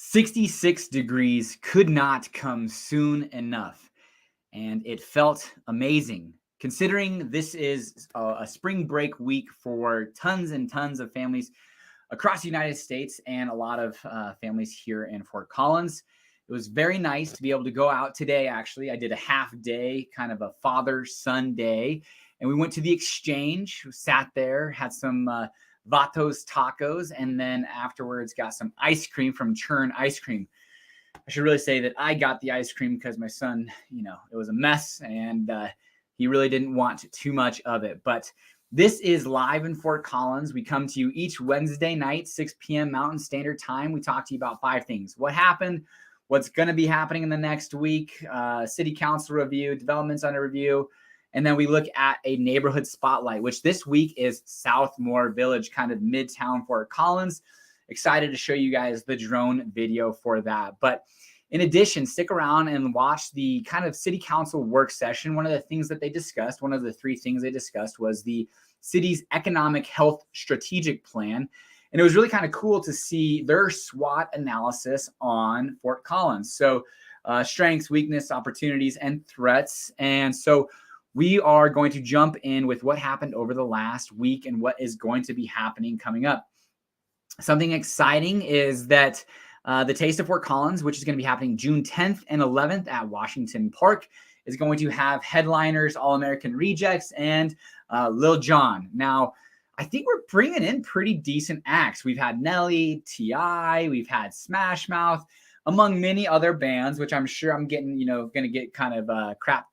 66 degrees could not come soon enough, and it felt amazing. Considering this is a spring break week for tons and tons of families across the United States and a lot of families here in Fort Collins. It was very nice to be able to go out today. Actually, I did a half day, kind of a father-son day, and we went to the Exchange, sat there, had some Vatos tacos, and then afterwards got some ice cream from Churn Ice Cream. I should really say that I got the ice cream because my son, it was a mess, and he really didn't want too much of it. But this is live in Fort Collins. We come to you each Wednesday night, 6 p.m. Mountain Standard Time. We talk to you about 5 things: what happened, what's going to be happening in the next week, city council review, developments under review, and then we look at a neighborhood spotlight, which this week is Southmore Village, kind of midtown Fort Collins. Excited to show you guys the drone video for that. But in addition, stick around and watch the kind of city council work session. One of the things that they discussed, one of the 3 things they discussed, was the city's economic health strategic plan. And it was really kind of cool to see their SWOT analysis on Fort Collins. So strengths, weakness, opportunities, and threats. And so we are going to jump in with what happened over the last week and what is going to be happening coming up. Something exciting is that the Taste of Fort Collins, which is going to be happening June 10th and 11th at Washington Park, is going to have headliners, All-American Rejects, and Lil Jon. Now, I think we're bringing in pretty decent acts. We've had Nelly, T.I., we've had Smash Mouth, among many other bands, which I'm sure I'm getting, going to get kind of crap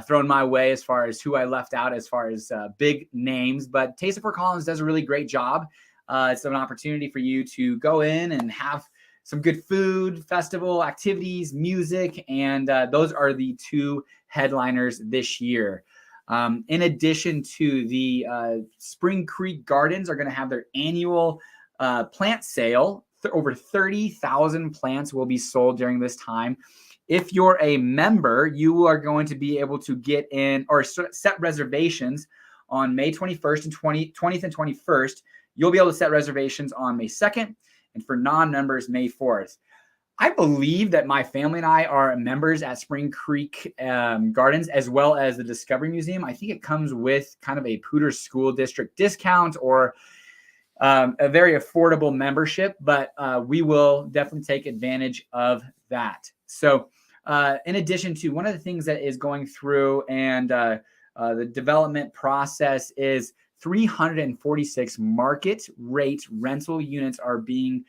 thrown my way as far as who I left out as far as big names. But Taste of Fort Collins does a really great job. It's an opportunity for you to go in and have some good food, festival activities, music, and those are the 2 headliners this year. In addition to the Spring Creek Gardens are going to have their annual plant sale. Over 30,000 plants will be sold during this time. If you're a member, you are going to be able to get in or set reservations on May 21st and 20th and 21st. You'll be able to set reservations on May 2nd, and for non-members, May 4th. I believe that my family and I are members at Spring Creek Gardens, as well as the Discovery Museum. I think it comes with kind of a Poudre School District discount or a very affordable membership, but we will definitely take advantage of that. So in addition to, one of the things that is going through and the development process is 346 market rate rental units are being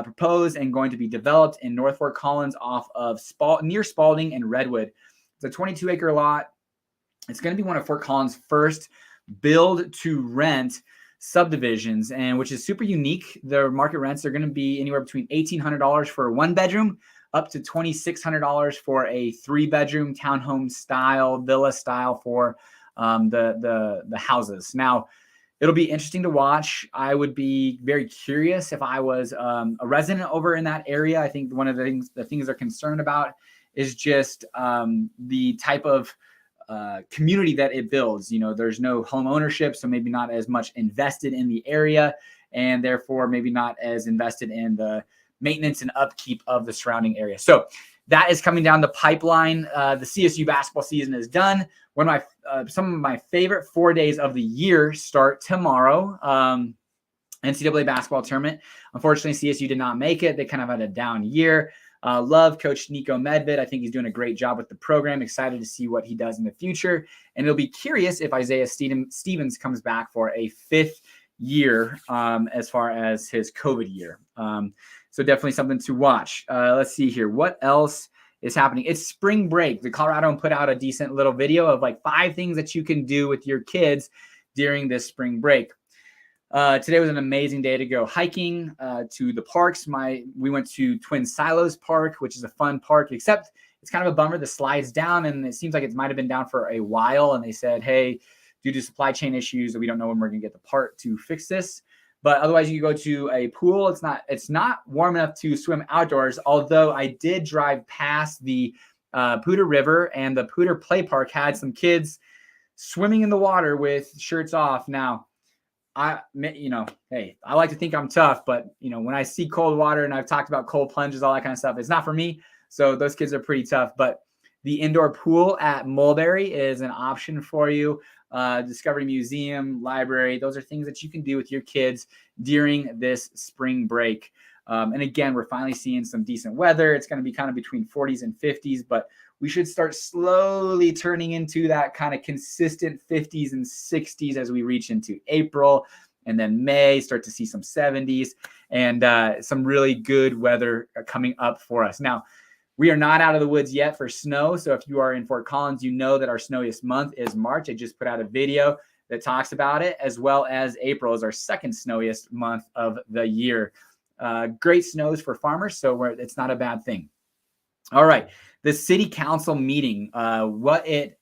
proposed and going to be developed in North Fort Collins off of near Spalding and Redwood. It's a 22-acre lot. It's going to be one of Fort Collins' first build-to-rent subdivisions, and which is super unique. The market rents are going to be anywhere between $1,800 for a 1-bedroom up to $2,600 for a 3-bedroom townhome style, villa style for the houses. Now, it'll be interesting to watch. I would be very curious if I was a resident over in that area. I think one of the things they're concerned about is just the type of community that it builds. There's no home ownership, so maybe not as much invested in the area, and therefore maybe not as invested in the maintenance and upkeep of the surrounding area. So that is coming down the pipeline. The CSU basketball season is done. Some of my favorite 4 days of the year start tomorrow. NCAA basketball tournament. Unfortunately, CSU did not make it. They kind of had a down year. Love Coach Nico Medved. I think he's doing a great job with the program. Excited to see what he does in the future. And it'll be curious if Isaiah Stevens comes back for a 5th year as far as his COVID year. So definitely something to watch. Let's see here. What else is happening? It's spring break. The Colorado put out a decent little video of like 5 things that you can do with your kids during this spring break. Today was an amazing day to go hiking to the parks. We went to Twin Silos Park, which is a fun park, except it's kind of a bummer. The slide's down, and it seems like it might have been down for a while. And they said, hey, due to supply chain issues, we don't know when we're going to get the part to fix this. But otherwise, you can go to a pool. It's not warm enough to swim outdoors, although I did drive past the Poudre River, and the Poudre Play Park had some kids swimming in the water with shirts off. Now, hey, I like to think I'm tough, but when I see cold water, and I've talked about cold plunges, all that kind of stuff, it's not for me. So those kids are pretty tough. But the indoor pool at Mulberry is an option for you. Discovery Museum, library, those are things that you can do with your kids during this spring break. And again, we're finally seeing some decent weather. It's going to be kind of between 40s and 50s, but we should start slowly turning into that kind of consistent 50s and 60s as we reach into April, and then May, start to see some 70s and some really good weather coming up for us. Now, we are not out of the woods yet for snow. So if you are in Fort Collins, you know that our snowiest month is March. I just put out a video that talks about it, as well as April is our second snowiest month of the year. Great snows for farmers, so it's not a bad thing. All right, the city council meeting, what it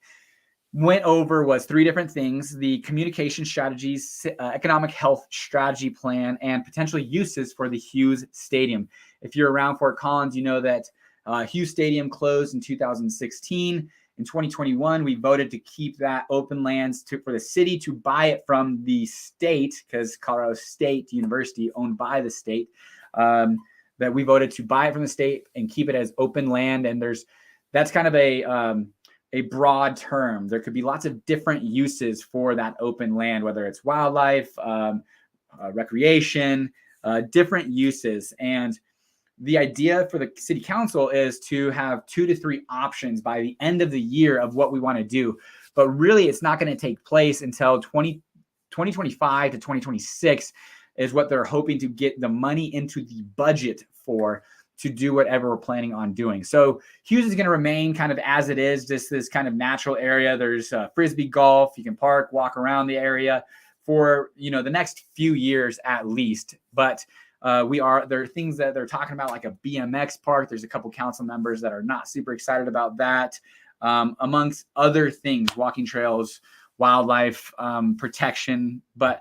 went over was 3 different things: the communication strategies, economic health strategy plan, and potential uses for the Hughes Stadium. If you're around Fort Collins, you know that Hughes Stadium closed in 2016. In 2021, we voted to keep that open lands for the city to buy it from the state, because Colorado State University, owned by the state, that we voted to buy it from the state and keep it as open land. And that's kind of a broad term. There could be lots of different uses for that open land, whether it's wildlife, recreation, different uses. And the idea for the city council is to have 2 to 3 options by the end of the year of what we want to do. But really, it's not going to take place until 2025 to 2026 is what they're hoping to get the money into the budget for, to do whatever we're planning on doing. So Hughes is going to remain kind of as it is, just this kind of natural area. There's Frisbee golf. You can park, walk around the area for, the next few years at least. But there are things that they're talking about, like a BMX park. There's a couple council members that are not super excited about that, amongst other things, walking trails, wildlife protection. But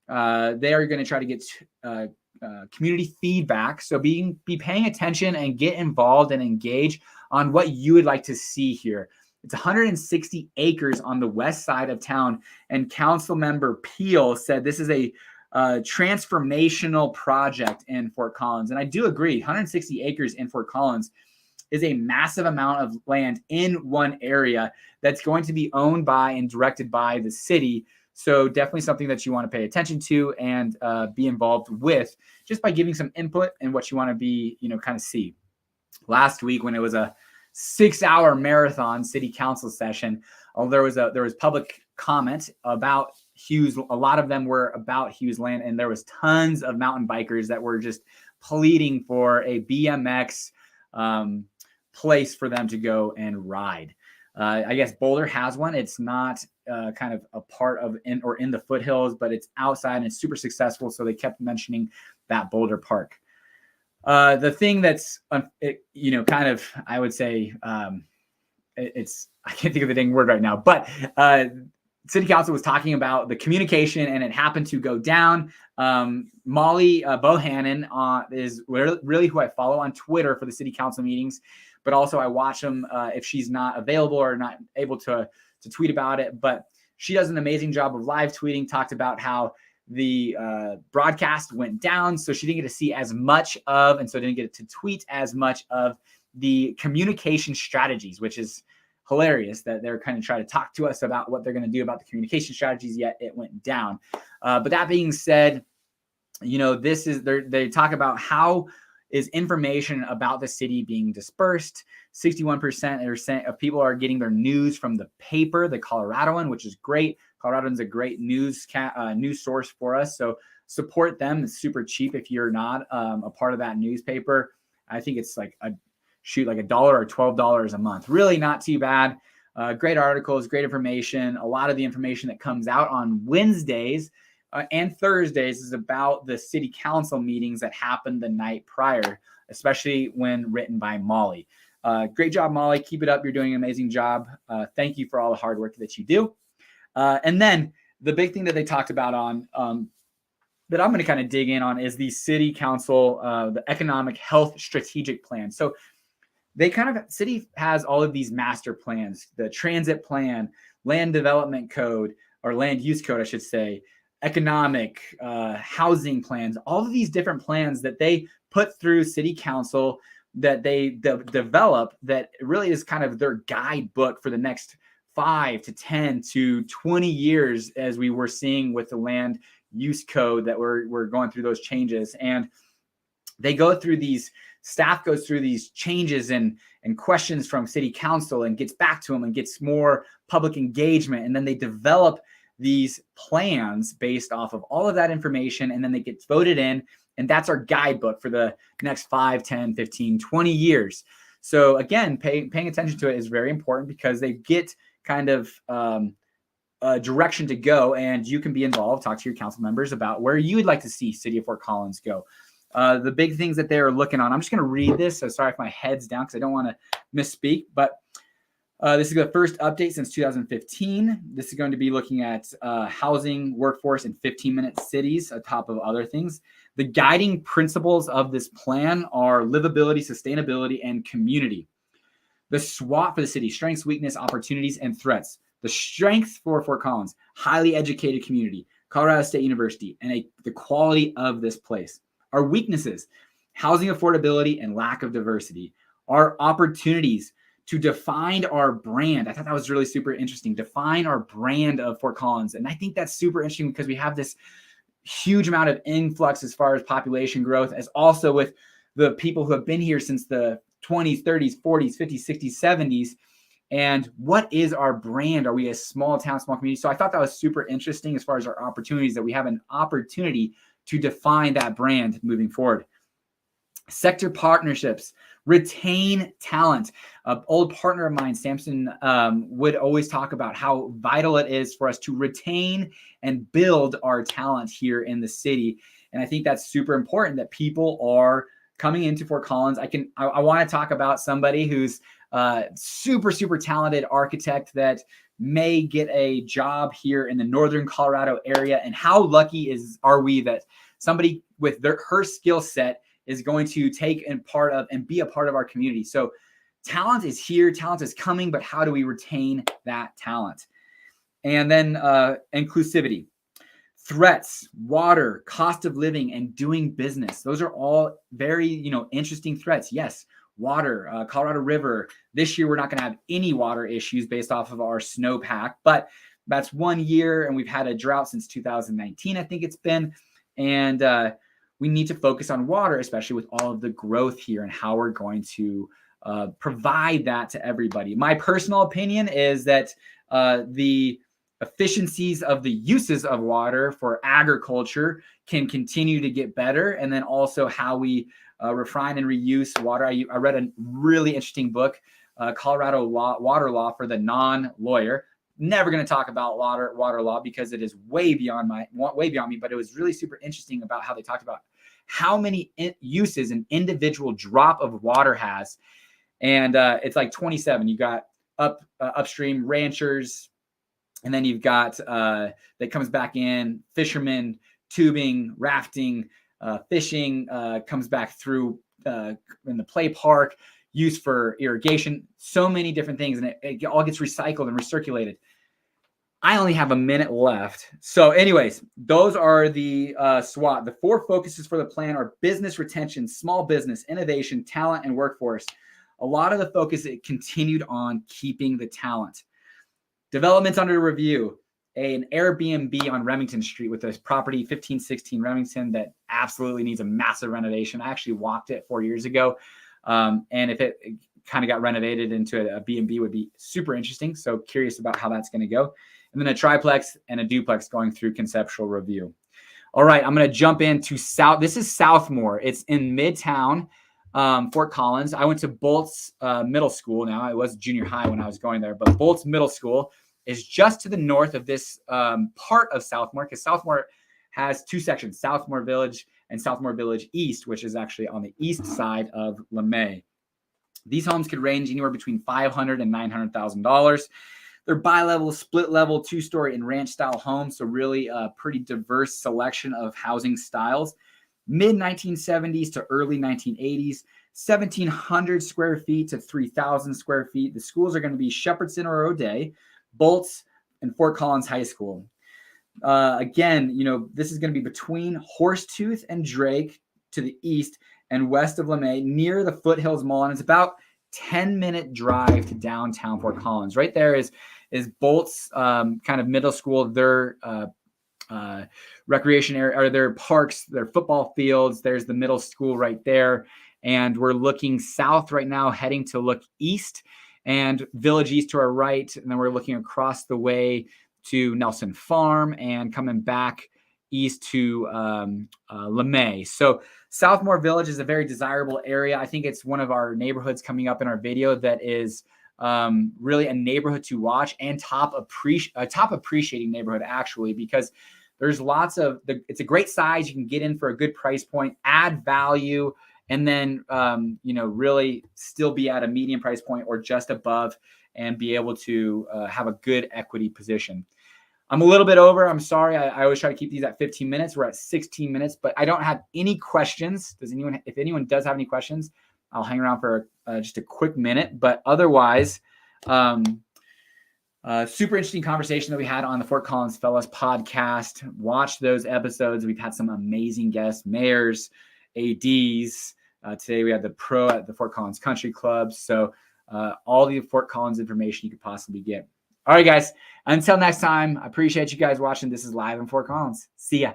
they are going to try to get community feedback. So be paying attention and get involved and engage on what you would like to see here. It's 160 acres on the west side of town. And council member Peel said this is a transformational project in Fort Collins. And I do agree, 160 acres in Fort Collins is a massive amount of land in one area that's going to be owned by and directed by the city. So definitely something that you want to pay attention to and be involved with, just by giving some input and what you want to be, kind of see. Last week, when it was a 6-hour marathon city council session, there was public comment about Hughes. A lot of them were about Hughes land, and there was tons of mountain bikers that were just pleading for a BMX place for them to go and ride. I guess Boulder has one. It's not kind of a part of in the foothills, but it's outside and it's super successful. So they kept mentioning that Boulder Park. The thing that's, kind of, I would say, I can't think of the dang word right now, but city council was talking about the communication, and it happened to go down. Molly Bohannon is really who I follow on Twitter for the city council meetings, but also I watch them if she's not available or not able to tweet about it. But she does an amazing job of live tweeting, talked about how the broadcast went down, so she didn't get to see as much of, and so didn't get to tweet as much of the communication strategies, which is hilarious that they're kind of trying to talk to us about what they're going to do about the communication strategies, yet it went down. But that being said, they talk about how is information about the city being dispersed. 61% of people are getting their news from the paper, the Coloradoan, which is great. Coloradoan's a great news source for us. So support them. It's super cheap if you're not a part of that newspaper. I think it's like $1 or $12 a month. Really not too bad. Great articles, great information. A lot of the information that comes out on Wednesdays and Thursdays is about the city council meetings that happened the night prior, especially when written by Molly. Great job, Molly. Keep it up. You're doing an amazing job. Thank you for all the hard work that you do. And then the big thing that they talked about on that I'm going to kind of dig in on is the city council, the economic health strategic plan. So city has all of these master plans, the transit plan, land development code, or land use code, I should say, economic, housing plans, all of these different plans that they put through city council that they develop, that really is kind of their guidebook for the next 5 to 10 to 20 years, as we were seeing with the land use code that we're going through those changes. And they go through these, staff goes through these changes and questions from city council and gets back to them and gets more public engagement. And then they develop these plans based off of all of that information, and then they get voted in. And that's our guidebook for the next 5, 10, 15, 20 years. So again, paying attention to it is very important, because they get kind of a direction to go, and you can be involved, talk to your council members about where you would like to see City of Fort Collins go. The big things that they're looking on, I'm just going to read this. So sorry if my head's down, because I don't want to misspeak, but this is the first update since 2015. This is going to be looking at housing, workforce, and 15-minute cities, on top of other things. The guiding principles of this plan are livability, sustainability, and community. The SWOT for the city: strengths, weakness, opportunities, and threats. The strength for Fort Collins: highly educated community, Colorado State University, and the quality of this place. Our weaknesses: housing affordability and lack of diversity. Our opportunities: to define our brand. I thought that was really super interesting. Define our brand of Fort Collins. And I think that's super interesting, because we have this huge amount of influx as far as population growth, as also with the people who have been here since the 20s, 30s, 40s, 50s, 60s, 70s. And what is our brand? Are we a small town, small community? So I thought that was super interesting as far as our opportunities, that we have an opportunity to define that brand moving forward. Sector partnerships: retain talent. An old partner of mine, Samson, would always talk about how vital it is for us to retain and build our talent here in the city. And I think that's super important, that people are coming into Fort Collins. I want to talk about somebody who's super, super talented architect that may get a job here in the northern Colorado area. And how lucky are we that somebody with her skill set is going to take and be a part of our community. So talent is here, talent is coming, but how do we retain that talent? And then inclusivity. Threats: water, cost of living, and doing business. Those are all very, interesting threats. Yes, water, Colorado River. This year, we're not going to have any water issues based off of our snowpack, but that's 1 year, and we've had a drought since 2019, I think it's been. And we need to focus on water, especially with all of the growth here, and how we're going to provide that to everybody. My personal opinion is that the efficiencies of the uses of water for agriculture can continue to get better. And then also how we refine and reuse water. I read a really interesting book, Colorado Water Law for the non-lawyer. Never going to talk about water law, because it is way beyond me, but it was really super interesting about how they talked about how many uses an individual drop of water has. And it's like 27. You got upstream ranchers, and then you've got that comes back in fishermen, tubing, rafting, fishing, comes back through in the play park, used for irrigation, so many different things, and it all gets recycled and recirculated. I only have a minute left. So anyways, those are the SWOT. The 4 focuses for the plan are business retention, small business, innovation, talent, and workforce. A lot of the focus, it continued on keeping the talent. Developments under review: an Airbnb on Remington Street with this property, 1516 Remington, that absolutely needs a massive renovation. I actually walked it 4 years ago. And if it kind of got renovated into a B&B, would be super interesting. So curious about how that's going to go. And then a triplex and a duplex going through conceptual review. All right, I'm going to jump into this is Southmoor. It's in Midtown, Fort Collins. I went to Bolts Middle School. Now, I was junior high when I was going there, but Bolts Middle School is just to the north of this part of Southmoor, because Southmoor has 2 sections, Southmore Village and Southmore Village East, which is actually on the east side of LeMay. These homes could range anywhere between $500,000 and $900,000. They're bi-level, split-level, 2-story, and ranch-style homes, so really a pretty diverse selection of housing styles. Mid-1970s to early 1980s, 1,700 square feet to 3,000 square feet. The schools are going to be Shepherdson or O'Day, Bolts, and Fort Collins High School. Again, this is going to be between Horsetooth and Drake to the east and west of LeMay near the Foothills Mall. And it's about 10-minute drive to downtown Fort Collins. Right there is Bolt's kind of middle school, their recreation area, or their parks, their football fields. There's the middle school right there. And we're looking south right now, heading to look east, and Village East to our right. And then we're looking across the way to Nelson Farm and coming back east to LeMay. So Southmore Village is a very desirable area. I think it's one of our neighborhoods coming up in our video that is really a neighborhood to watch, and top appreciating neighborhood, actually, because there's lots of it's a great size. You can get in for a good price point, add value, and then really still be at a medium price point or just above, and be able to have a good equity position. I'm a little bit over. I'm sorry. I always try to keep these at 15 minutes. We're at 16 minutes, but I don't have any questions. If anyone does have any questions, I'll hang around for just a quick minute. But otherwise, super interesting conversation that we had on the Fort Collins Fellas podcast. Watch those episodes. We've had some amazing guests, mayors, ADs. Today we had the pro at the Fort Collins Country Club. So all the Fort Collins information you could possibly get. All right, guys. Until next time, I appreciate you guys watching. This is Live in Fort Collins. See ya.